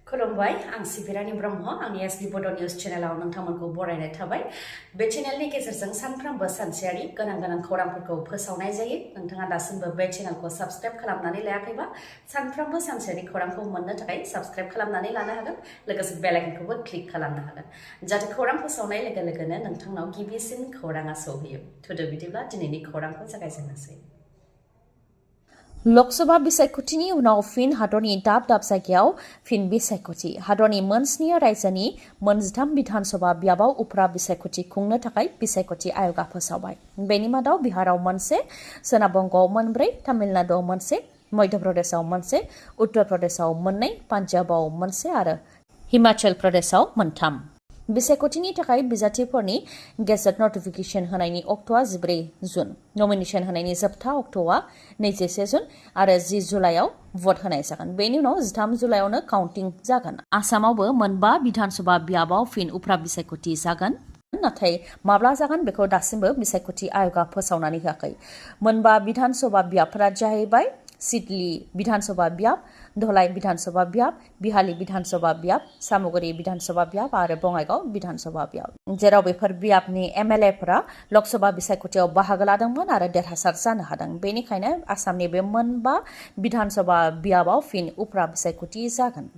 खुलुमबाय आं सिबि रानि ब्रह्म आंनि एसबि बड' निउज चेनेलाव नोंथांमोनखौ बरायनाय थाबाय बे चेनेलनि गेजेरजों सानफ्रोमबो सानसेयारि गोनां खौरांफोरखौ फोसावनाय जायो नोंथाङा दासिमबो बे चेनेलखौ साबस्क्राइब खालामनानै लायाखैबा सानफ्रोमबो सानसेयारि खौरांखौ मोननो थाखाय साबस्क्राइब खालामनानै लानो हागोन लोगोसे बेल आइकनखौबो क्लिक खालामनो हागोन जाहाथे खौरां फोसावनाय लोगो लोगोनो नोंथांनाव गिबिसिन खौराङा सौहैयो थुदो बिदिब्ला दिनैनि खौरांखौ जागायजेननोसै ल'कसभा बिसायख'थिनि उनाव फिन हादरनि दाब दाब जायगायाव फिन बिसायख'थि हादरनि मोनस्नि रायजोनि मोनजिथाम बिधानसभा बियाबाव उफ्रा बिसायख'थि खुंनो थाखाय बिसायख'थि आय'गा फोसावबाय बेनि मादाव बिहाराव मोनसे सोनाब बंगआव मोनब्रै तामिलनाडुआव मोनसे मध्य प्रदेशआव मोनसे उत्तर प्रदेशआव मोननै पान्जाबाव मोनसे आरो हिमाचल प्रदेशआव मोनथाम बिसायख'थिनि थाखाय बिजाथिफोरनि गेजेट नटिफिकेशन होनायनि अक्ट'आ 14 जुन नमिनेशन होनायनि जोबथा अक्ट'आ 21 जुन आरो 10 जुलाइआव भट होनाय जागोन बेनि उनाव 13 जुलाइआवनो काउन्टिं जागोन आसामावबो मोनबा बिधानसभा बियाबाव फिन उफ्रा बिसायख'थि जागोन नाथाय माब्ला जागोन बेखौ दासिमबो बिसायख'थि आय'गा फोसावनानै होआखै मोनबा बिधानसभा बियाबफोरा जाहैबाय सिडली विधानसभा बियाब धलाई विधानसभा बियाब बिहाली विधानसभा बियाब सामुगुरी विधानसभा बियाब आरो बङाइगाव विधानसभा बियाब जेराव बेफोर बियाबनि एमएलएफोरा ल'कसभा बिसायख'थियाव बाहागो लादोंमोन आरो देरहासार जानो हादों बेनिखायनो आसामनि बे मोनबा विधानसभा बियाबाव फिन उफ्रा बिसायख'थि जागोन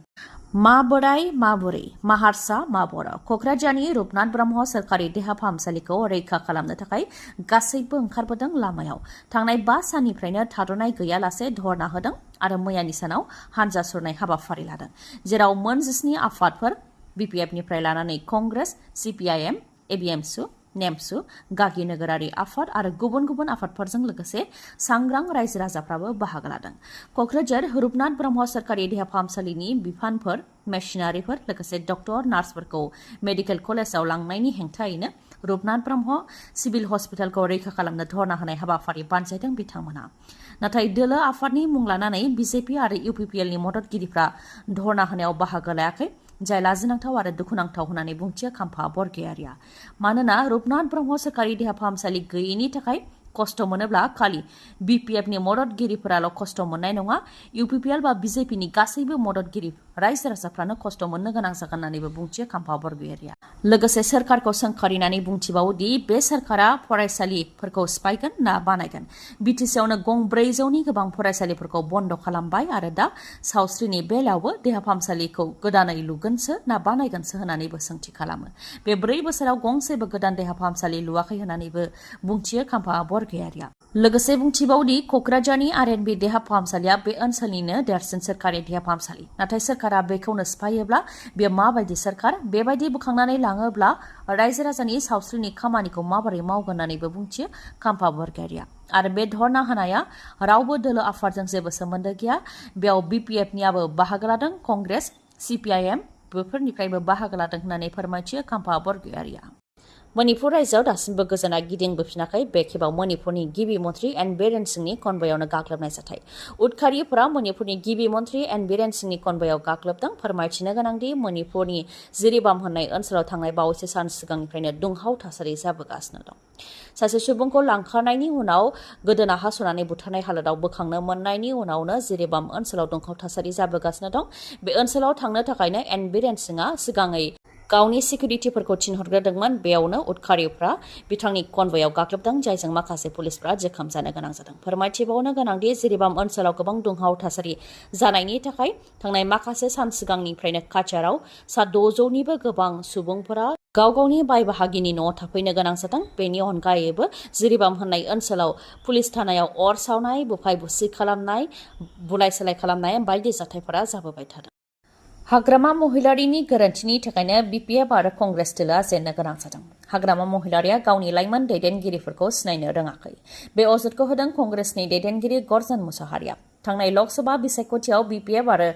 माबोरै माहारसा बर' क'क्राझारनि रुपनाथ ब्रह्म सोरखारि देहा फाहामसालिखौ रैखा खालामनो थाखाय गासैबो ओंखारबोदों लामायाव थांनाय 5 साननिफ्रायनो थाद'नाय गैयालासे धरना होदों आरो मैयानि सानाव हानजा सुरनाय हाबाफारि लादों जेराव मोन 19 आफादफोर बीपीएफनिफ्राय लानानै कंग्रेस सीपीआईएम एबीएमसु नेमसु गागि नोगोरारि आफाद आरो गुबुन आफादफोरजों लोगोसे सांग्रां रायजो राजाफ्राबो बाहागो लादों क'क्राझार रुपनाथ ब्रह्म सोरखारि देहा फाहामसालिनि बिफानफोर मेसिनारिफोर लोगोसे डक्टर नार्सफोरखौ मेडिकेल कलेजाव लांनायनि हेंथायैनो रुपनाथ ब्रह्म सिभिल हस्पिटालखौ रैखा खालामनो धरना होनाय हाबाफारि बानजायदों बिथांमोना नाथाय दोलो आफादनि मुं लानानै बीजेपी आरो यूपीपीएलनि मददगिरिफ्रा धरना होनायाव बाहागो लायाखै जाय लाजिनांथाव आरो दुखुनांथाव होननानै बुंथियो खाम्फा बरगयारिया मानोना रुपनाथ ब्रह्म सोरखारि देहा फाहामसालि गैयैनि थाखाय खस्थ' मोनोब्ला खालि बीपीएफनि मददगिरिफोराल' खस्थ' मोननाय नङा यूपीपीएल बा बीजेपीनि गासैबो मददगिरि रायजो राजाफ्रानो खस्थ' मोननो गोनां जागोन होननानैबो बुंथियो खाम्फा बरगयारिया लोगोसे सोरखारखौ सोंखारिनानै बुंथिबावोदि बे सोरखारा फरायसालिफोरखौ सिफायगोन ना बानायगोन बिटिसिआवनो गं 400नि गोबां फरायसालिफोरखौ बन्द' खालामबाय आरो दा सावस्रिनि बेलायावबो देहा फाहामसालिखौ गोदानै लुगोनसो ना बानायगोनसो होननानैबो सोंथि खालामो बे 4 बोसोराव गंसेबो गोदान देहा फाहामसालि लुवाखै होननानैबो बुंथियो खाम्फा बरगयारिया लोगोसे बुंथिबावदि क'क्राझारनि आरएनबि देहा फाहामसालिया बे ओनसोलनिनो देरसिन सोरखारि देहा फाहामसालि नाथाय सोरखारा बेखौनो सिफायोब्ला बेयो माबायदि सोरखार बेबायदि बोखांनानै लाङोब्ला रायजो राजानि सावस्रिनि खामानिखौ माबोरै मावगोन होननानैबो बुंथियो खाम्फा बरगयारिया आरो बे धरना होनाया रावबो दोलो आफादजों जेबो सोमोन्दो गैया बेयाव बीपीएफनियाबो बाहागो लादों कंग्रेस सीपीआईएम बेफोरनिफ्रायबो बाहागो लादों होननानै फोरमायथियो खाम्फा बरगयारिया मणिपुर रायजोआव दासिमबो गोजोना गिदिंबोफिनाखै बे खेबाव मणिपुरनि गिबि मन्त्रि एन बीरेन सिंहनि कनभयआवनो गाग्लोबनाय जाथाय उदखारिफोरा मणिपुरनि गिबि मन्त्रि एन बीरेन सिंहनि कनभयआव गाग्लोबदों फोरमायथिनो गोनांदि मणिपुरनि जिरिबाम होननाय ओनसोलाव थांनाय बावैसो सान सिगांनिफ्रायनो दुंहाव थासारि जाबोगासिनो दं सासे सुबुंखौ लांखारनायनि उनाव गोदोना हास'नानै बुथारनाय हालोदाव बोखांनो मोननायनि उनावनो जिरिबाम ओनसोलाव दुंहाव थासारि जाबोगासिनो दं बे ओनसोलाव थांनो थाखायनो एन बीरेन सिंहआ सिगाङै गावनि सिकिउरिटिफोरखौ थिनहरग्रोदोंमोन बेयावनो उदखारिफ्रा बिथांनि कनभयआव गाग्लोबदों जायजों माखासे पुलिसफ्रा जोखोम जानो गोनां जादों फोरमायथिबावनो गोनांदि जिरिबाम ओनसोलाव गोबां दुंहाव थासारि जानायनि थाखाय थांनाय माखासे सान सिगांनिफ्रायनो काचाराव 600निबो गोबां सुबुंफोरा गाव गावनि बाय बाहागिनि न'आव थाफैनो गोनां जादों बेनि अनगायैबो जिरिबाम होननाय ओनसोलाव पुलिस थानायाव अर सावनाय बुफाय बुसि खालामनाय बुलाय सोलाय खालामनाय बायदि जाथायफोरा जाबोबाय थादों हाग्रामा महिलारीनि गोरोन्थिनि थाखायनो बीपीएफ आरो कंग्रेस दोलोआ जेननो गोनां जादों हाग्रामा महिलारीया गावनि लाइमोन दैदेनगिरिफोरखौ सिनायनो रोङाखै बे अजदखौ होदों कंग्रेसनि दैदेनगिरि गर्जन मुसाहारिया थांनाय ल'कसभा बिसायख'थियाव बीपीएफ आरो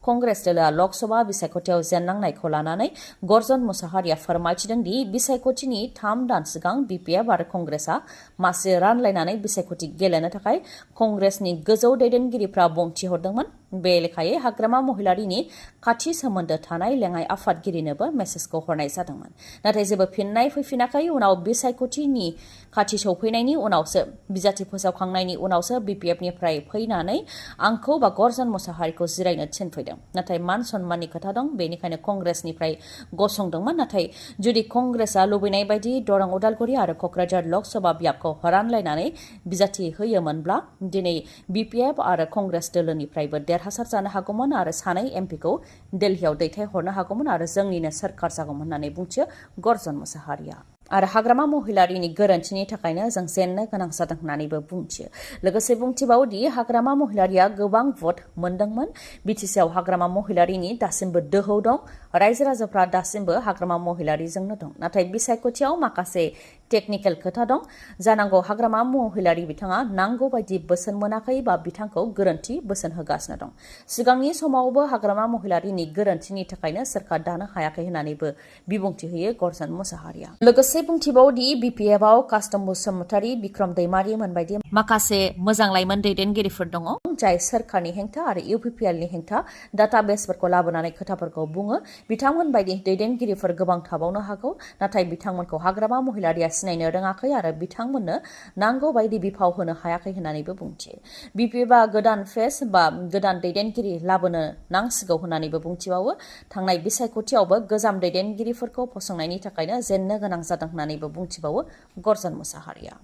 कंग्रेस दोलोआ ल'कसभा बिसायख'थियाव जेननांनायखौ लानानै गर्जन मुसाहारिया फोरमायथिदों दि बिसायख'थिनि 3 दान सिगां बीपीएफ आरो कंग्रेसआ मासे रानलायनानै बिसायख'थि गेलेनो थाखाय कंग्रेसनि गोजौ दैदेनगिरिफ्रा बुंथि हरदोंमोन बे लेखायै हाग्रामा महिलारीनि खाथि सोमोन्दो थानाय लेङाइ आफादगिरिनोबो मेसेजखौ हरनाय जादोंमोन। नाथाय जेबो फिननाय फैफिनाखै। उनाव बिसायख'थिनि खाथि सौफैनायनि उनावसो बिजाथि फोसावखांनायनि उनावसो BPFनिफ्राय फैनानै आंखौ बा गर्जन मुसाहारिखौ जिरायनो थिनफैदों। नाथाय मान सन्माननि खोथा दं, बेनिखायनो कंग्रेसनिफ्राय गसंदोंमोन। नाथाय जुदि कंग्रेसआ लुबैनाय बायदि दरं उदालगुरि आरो क'क्राझार लकसभा बियाबखौ रानलायनानै बिजाथि होयोमोनब्ला दिनै BPF आरो कंग्रेस दोलोनिफ्रायबो देरहासार जानो हागौमोन आरो सानै MPखौ दिल्लीयाव दैथायहरनो हागौमोन आरो जोंनिनो सोरखार जागौमोन होननानै बुंथियो गर्जन मुसाहारिया। आरो हाग्रामा महिलारीनि गोरोन्थिनि थाखायनो जों जेननो गोनां जादों होननानैबो बुंथियो। लोगोसे बुंथिबावोदि हाग्रामा महिलारीया गोबां भट मोनदोंमोन। बिटिसिआव हाग्रामा महिलारीनि दासिमबो दोहौ दं। रायजो राजाफ्रा दासिमबो हाग्रामा महिलारीजोंनो दं। नाथाय बिसायख'थियाव माखासे टेकनिकेल खोथा दं। जानांगौ हाग्रामा महिलारी बिथाङा नांगौ बायदि बोसोन मोनाखै बा बिथांखौ गोरोन्थि बोसोन होगासिनो दं। सिगांनि समावबो हाग्रामा महिलारीनि गोरोन्थिनि थाखायनो सोरखार दानो हायाखै होननानैबो बिबुंथि होयो गर्जन मुसाहारिया। लोगोसे बुंथिबावदि BPFआव कास्टम बसुमतारी, बिक्रम दैमारि मोनबायदि माखासे मोजां लाइमोन दैदेनगिरिफोर दङ, जाय सोरखारनि हेंथा आरो UPPLनि हेंथा डाटाबेसफोरखौ लाबोनानै खोथाफोरखौ बुङो। बिथांमोन बायदि दैदेनगिरिफोर गोबां थाबावनो हागौ, नाथाय बिथांमोनखौ हाग्रामा महिलारीया सिनायनो रोङाखै आरो बिथांमोननो नांगौ बायदि बिफाव होनो हायाखै होननानैबो बुंथियो। BPFआ गोदान फेस बा गोदान दैदेनगिरि लाबोनो नांसिगौ होननानैबो बुंथिबावो। थांनाय बिसायख'थियावबो गोजाम दैदेनगिरिफोरखौ फसंनायनि थाखायनो जेननो गोनां जादों होननानैबो बुंथिबावो गर्जन मुसाहारिया।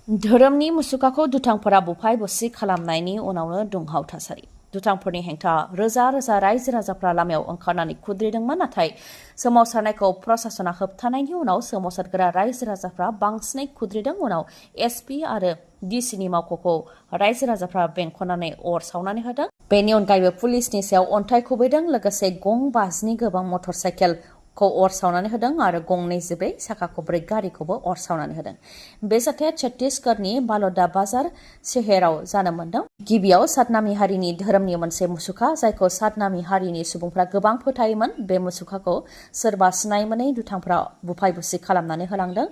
धोरोमनि मुसुखाखौ दुथांफोरा बुफाय बुसि खालामनायनि उनावनो दुंहाव थासारि। दुथांफोरनि हेंथा रोजा रोजा रायजो राजाफ्रा लामायाव ओंखारनानै खुद्रिदोंमोन। नाथाय सोमावसारनायखौ प्रशासना होबथानायनि उनाव सोमावसारग्रा रायजो राजाफ्रा बांसिनै खुद्रिदों। उनाव SP आरो DCनि मावख'खौ रायजो राजाफ्रा बेंखननानै अर सावनानै होदों। बेनि अनगायैबो पुलिसनि सायाव अन्थाइ खुबैदों। लोगोसे गं 5नि गोबां मटर साइकेलखौ अर सावनानै होदों आरो गं 24 साखा खब्रै गारिखौबो अर सावनानै होदों। बे जाथाया छत्तीसगढ़नि बालोदा बाजार शहराव जानो मोन्दों। गिबियाव सातनामी हारिनि धोरोमनि मोनसे मुसुखा, जायखौ सातनामी हारिनि सुबुंफ्रा गोबां फोथायोमोन। बे मुसुखाखौ सोरबा सिनाय मोनै दुथांफ्रा बुफाय बुसि खालामनानै होलांदों।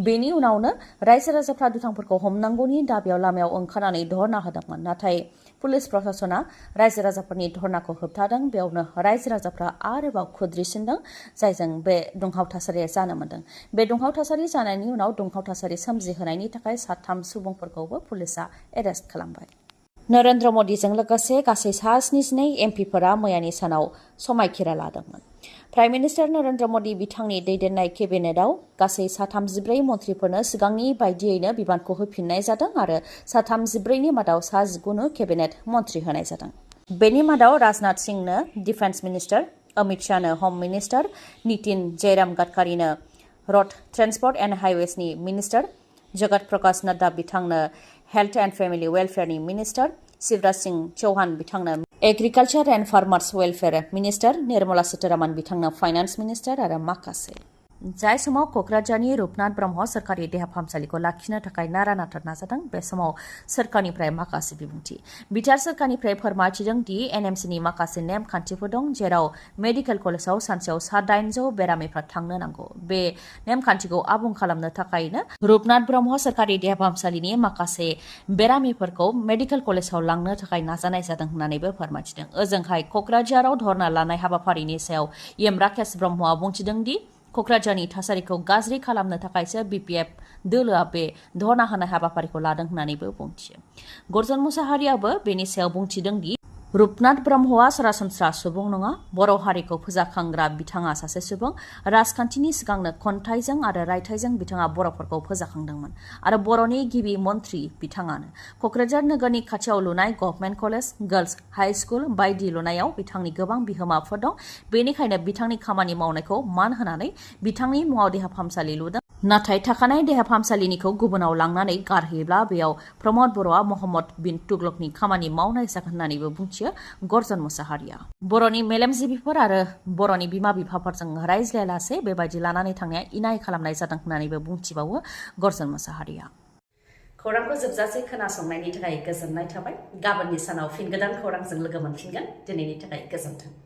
बेनि उनावनो रायजो राजाफ्रा दुथांफोरखौ हमनांगौनि दाबियाव लामायाव ओंखारनानै धरना होदोंमोन। नाथाय पुलिस प्रशासना रायजो राजाफोरनि धरनाखौ होबथादों। बेयावनो रायजो राजाफ्रा आरोबाव खुद्रिसिनदों, जायजों बे दुंहाव थासारिया जानो मोन्दों। बे दुंहाव थासारि जानायनि उनाव दुंहाव थासारि सोमजिहोनायनि थाखाय 3 सुबुंफोरखौबो पुलिसआ एरेस्ट खालामबाय। नरेन्द्र मदिजों लोगोसे गासै 72 MPफोरा मैयानि सानाव समायखिरा लादोंमोन। प्राइम मिनिस्टार नरेन्द्र मदि बिथांनि दैदेननाय केबिनेटआव गासै 34 मन्थ्रिफोरनो सिगांनि बायदियैनो बिबानखौ होफिननाय जादों आरो 34नि मादाव 19 केबिनेट मन्थ्रि होनाय जादों। बेनि मादाव राजनाथ सिंहनो डिफेन्स मिनिस्टार, अमित शाहनो हम मिनिस्टार, नितिन जयराम गडकारीनो र'ड ट्रेन्सपर्ट एन्ड हाइवेजनि मिनिस्टार, जगत प्रकाश नड्डा बिथांनो हेल्थ एन्ड फेमिलि वेलफेयारनि मिनिस्टार, शिवराज सिंह चौहान बिथांनो agriculture and farmers welfare minister, Nirmala Sitharaman बिथांनो फाइनान्स मिनिस्टार आरो माखासे। जाय समाव क'क्राझारनि रुपनाथ ब्रह्म सोरखारि देहा फाहामसालिखौ लाखिनो थाखाय नारा नाथा नाजादों, बे समाव सोरखारनिफ्राय माखासे बिबुंथि। बिटिआर सोरखारनिफ्राय फोरमायथिदों दि NMCनि माखासे नेमखान्थिफोर दं, जेराव मेडिकेल कलेजाव सानसेयाव 800 बेरामिफ्रा थांनो नांगौ। बे नेमखान्थिखौ आबुं खालामनो थाखायनो रुपनाथ ब्रह्म सोरखारि देहा फाहामसालिनि माखासे बेरामिफोरखौ मेडिकेल कलेजाव लांनो थाखाय नाजानाय जादों होननानैबो फोरमायथिदों। ओजोंहाय क'क्राझाराव धरना लानाय हाबाफारिनि सायाव राकेश ब्रह्मआ बुंथिदों दि क'क्राझारनि थासारिखौ गाज्रि खालामनो थाखायसो BPF दोलोआ बे धरना होनाय हाबाफारिखौ लादों होननानैबो बुंथियो। गर्जन मुसाहारियाबो बेनि सायाव बुंथिदों दि रुपनाथ ब्रह्मआ सरासनस्रा सुबुं नङा। बर' हारिखौ फोजाखांग्रा बिथाङा सासे सुबुं। राजखान्थिनि सिगांनो खन्थाइजों आरो रायथाइजों बिथाङा बर'फोरखौ फोजाखांदोंमोन आरो बर'नि गिबि मन्थ्रि बिथाङानो। क'क्राझार नोगोरनि खाथियाव लुनाय government college, girls high school बायदि लुनायाव बिथांनि गोबां बिहोमाफोर दं। बेनिखायनो बिथांनि खामानि मावनायखौ मान होनानै बिथांनि मुङाव देहा फाहामसालि लुदों। नाथाय थाखानाय देहा फाहामसालिनिखौ गुबुनाव लांनानै गारहैयोब्ला बेयाव प्रमद बर'आ महम्मद बिन तुगलकनि खामानि मावनाय जागोन होननानैबो बुंथियो गर्जन मुसाहारिया। बर'नि मेलेमजिबिफोर आरो बर'नि बिमा बिफाफोरजों रायज्लायालासे बेबायदि लानानै थांनाया इनाय खालामनाय जादों होननानैबो बुंथिबावो गर्जन मुसाहारिया। खौरांखौ जोबजासे खोनासंनायनि थाखाय गोजोननाय थाबाय। गाबोननि सानाव फिन गोदान खौरांजों लोगो मोनफिनगोन। दिनैनि थाखाय गोजोन्थों।